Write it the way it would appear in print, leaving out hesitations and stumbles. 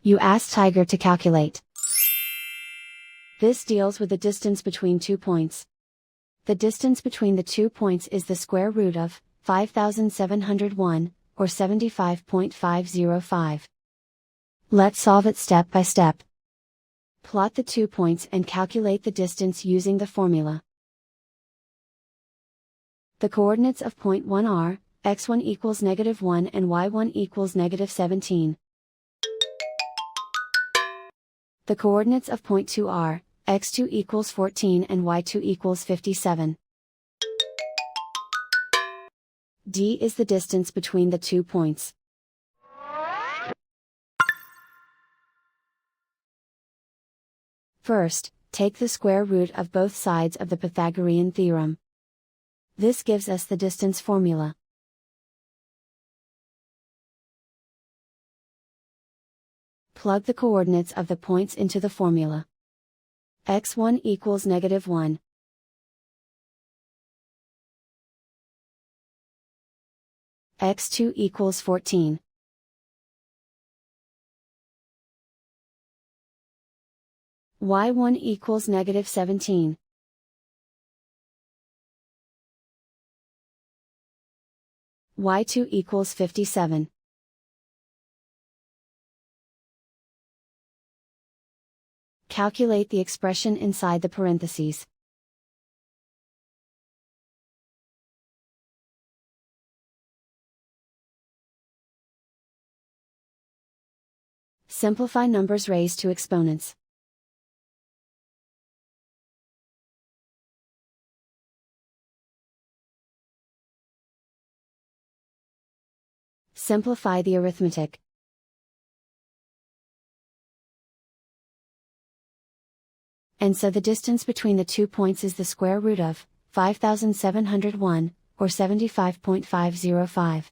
You ask Tiger to calculate. This deals with the distance between 2 points. The distance between the 2 points is the square root of 5701, or 75.505. Let's solve it step by step. Plot the 2 points and calculate the distance using the formula. The coordinates of point 1 are, x1 equals -1 and y1 equals -17. The coordinates of point 2 are, x2 equals 14 and y2 equals 57. D is the distance between the 2 points. First, take the square root of both sides of the Pythagorean theorem. This gives us the distance formula. Plug the coordinates of the points into the formula. x1 equals -1. x2 equals 14. y1 equals -17. y2 equals 57. Calculate the expression inside the parentheses. Simplify numbers raised to exponents. Simplify the arithmetic. And so the distance between the 2 points is the square root of 5701, or 75.505.